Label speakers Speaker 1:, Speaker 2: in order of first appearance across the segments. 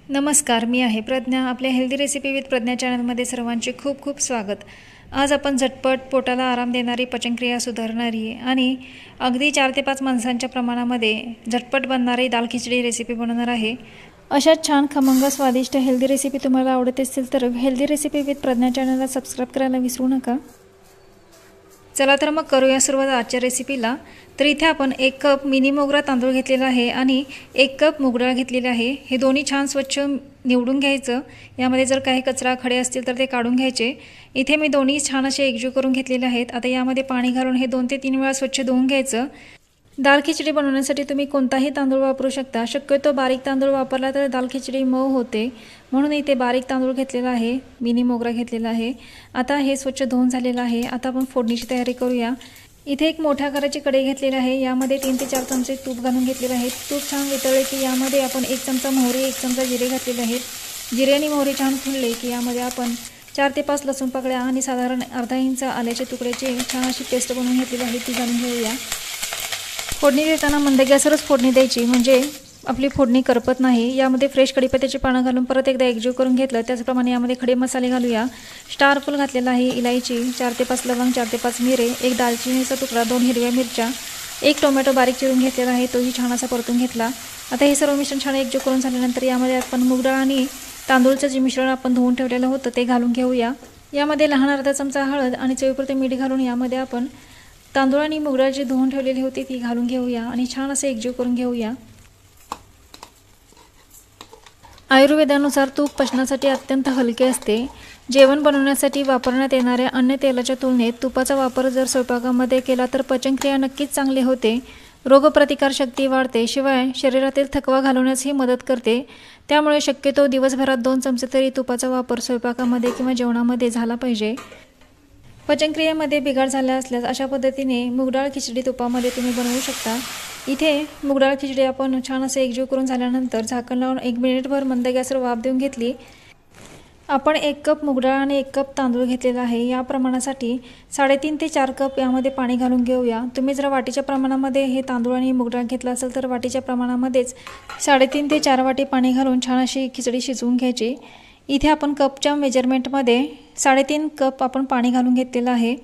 Speaker 1: नमस्कार, मी आहे प्रज्ञा. आपल्या हेल्दी रेसिपी विथ प्रज्ञा चॅनलमध्ये सर्वांचे खूप खूप स्वागत. आज आपण झटपट पोटाला आराम देणारी, पचनक्रिया सुधारणारी आणि अगदी 4 ते 5 माणसांच्या प्रमाणामध्ये झटपट बनणारी दाल खिचडी रेसिपी बनवणार आहे. अशाच छान खमंग स्वादिष्ट हेल्दी रेसिपी तुम्हाला आवडत असतील तर हेल्दी रेसिपी विथ प्रज्ञा चॅनलला सबस्क्राईब करायला विसरू नका. चला तर मग करूया सुरुवात आजच्या रेसिपीला. तर इथे आपण 1 कप मिनी मोगरा तांदूळ घेतलेला आहे आणि 1 कप मूग डाळ घेतलेली आहे. हे दोन्ही छान स्वच्छ निवडून घ्यायचं. यामध्ये जर काही कचरा खडे असतील तर ते काढून घ्यायचे. इथे मी दोन्ही छान असे एकजीव करून घेतलेले आहेत. आता यामध्ये पाणी घालून हे 2 ते 3 वेळा स्वच्छ धुवून घ्यायचं. दाल खिचडी बनवण्यासाठी तुम्ही कोणताही तांदूळ वापरू शकता. शक्यतो बारीक तांदूळ वापरला तर दाल खिचडी मऊ होते, म्हणून इथे बारीक तांदूळ घेतलेला आहे, मिनी मोगरा घेतलेला आहे. आता हे स्वच्छ धुवून झालेलं आहे. आता आपण फोडणीची तयारी करूया. इथे एक मोठ्या आकाराची कढई घेतलेली आहे. यामध्ये 3 ते 4 चमचे तूप घालून घेतलेले आहे. तूप छान वितळले की यामध्ये आपण 1 चमचा मोहरी, 1 चमचा जिरे घातलेले आहेत. जिरे आणि मोहरी छान फुलले की यामध्ये आपण 4 ते 5 लसूण पाकळ्या आणि साधारण अर्धा इंच आल्याच्या तुकड्याची छान अशी पेस्ट बनवून घेतलेली आहे, ती घालून घेऊया. फोडणी देताना मंद गॅसवरच फोडणी द्यायची, म्हणजे आपली फोडणी करपत नाही. यामध्ये फ्रेश कढीपत्त्याची पानं घालून परत एकदा एकजीव करून घेतलं. त्याचप्रमाणे यामध्ये खडे मसाले घालूया. स्टार फूल घातलेला आहे, इलायची, 4 ते 5 लवंग, 4 ते 5 मिरे, 1 दालचिनीचा तुकडा, 2 हिरव्या मिरच्या, 1 टोमॅटो बारीक चिरून घेतलेला आहे, तोही छान असा परतून घेतला. आता हे सर्व मिश्रण छान एकजीव करून झाल्यानंतर यामध्ये आपण मूग डाळ आणि तांदूळचं जे मिश्रण आपण धुवून ठेवलेलं होतं ते घालून घेऊया. यामध्ये लहान अर्धा चमचा हळद आणि चवीपुरते मीठ घालून यामध्ये आपण तांदूळ आणि मूग डाळ जी धुवून ठेवलेली होती ती घालून घेऊया आणि छान असे एकजीव करून घेऊया. आयुर्वेदानुसार तूप पचनासाठी अत्यंत हलके असते. जेवण बनवण्यासाठी वापरण्यात येणाऱ्या अन्य तेलाच्या तुलनेत तुपाचा वापर जर स्वयंपाकामध्ये केला तर पचनक्रिया नक्कीच चांगली होते, रोगप्रतिकारशक्ती वाढते, शिवाय शरीरातील थकवा घालवण्यासही मदत करते. त्यामुळे शक्यतो दिवसभरात 2 चमचे तरी तुपाचा वापर स्वयंपाकामध्ये किंवा जेवणामध्ये झाला पाहिजे. पचनक्रियेमध्ये बिघाड झाला असल्यास अशा पद्धतीने मूगडाळ खिचडी तुपामध्ये तुम्ही बनवू शकता. इथे मूगडाळ खिचडी आपण छान असे एकजीव करून झाल्यानंतर झाकण लावून 1 मिनिटभर मंद गॅसवर वाफ देऊन घेतली. आपण 1 कप मूगडाळ आणि 1 कप तांदूळ घेतलेला आहे. या प्रमाणासाठी 3.5 ते 4 कप यामध्ये पाणी घालून घेऊया. तुम्ही जर वाटीच्या प्रमाणामध्ये हे तांदूळ आणि मूगडाळ घेतला असेल तर वाटीच्या प्रमाणामध्येच 3.5 ते 4 वाटी पाणी घालून छान अशी खिचडी शिजवून घ्यायची. इथे आपण कपच्या मेजरमेंटमध्ये 3.5 कप आपण पाणी घालून घेतलेलं आहे.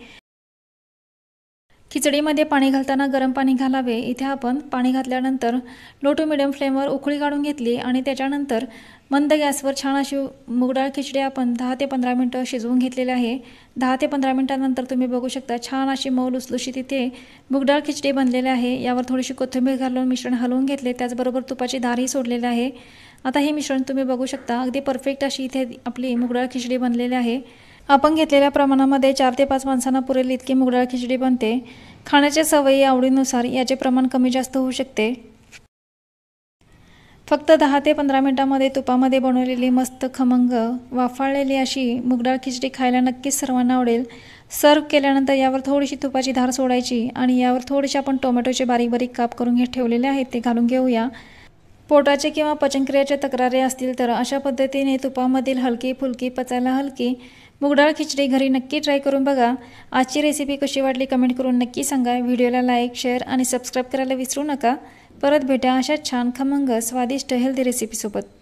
Speaker 1: खिचडीमध्ये पाणी घालताना गरम पाणी घालावे. इथे आपण पाणी घातल्यानंतर लो टू मिडियम फ्लेमवर उकळी काढून घेतली आणि त्याच्यानंतर मंद गॅसवर छान अशी मूगडाळ खिचडी आपण 10 ते 15 मिनटं शिजवून घेतलेली आहे. 10 ते 15 मिनटानंतर तुम्ही बघू शकता छान अशी मऊ लुसलुशीत इथे मूगडाळ खिचडी बनलेली आहे. यावर थोडीशी कोथिंबीर घालून मिश्रण हलवून घेतले, त्याचबरोबर तुपाची धारही सोडलेली आहे. आता हे मिश्रण तुम्ही बघू शकता अगदी परफेक्ट अशी इथे आपली मूगडाळ खिचडी बनलेली आहे. आपण घेतलेल्या प्रमाणामध्ये 4 ते 5 माणसांना पुरेल इतकी मूगडाळ खिचडी बनते. खाण्याच्या सवयी आवडीनुसार याचे प्रमाण कमी जास्त होऊ शकते. फक्त 10 ते 15 मिनिटांमध्ये तुपामध्ये बनवलेली मस्त खमंग वाफाळलेली अशी मूगडाळ खिचडी खायला नक्कीच सर्वांना आवडेल. सर्व केल्यानंतर यावर थोडीशी तुपाची धार सोडायची आणि यावर थोडेसे आपण टोमॅटोचे बारीक बारीक काप करून ठेवलेले आहेत ते घालून घेऊया. पोटाचे किंवा पचनक्रियेच्या तक्रारी असतील तर अशा पद्धतीने तुपामधील हलकी फुलकी, पचायला हलकी मूगडाळ खिचडी घरी नक्की ट्राय करून बघा. आजची रेसिपी कशी वाटली कमेंट करून नक्की सांगा. व्हिडिओला लाईक, शेअर आणि सबस्क्राईब करायला विसरू नका. परत भेटा अशा छान खमंग स्वादिष्ट हेल्दी रेसिपीसोबत.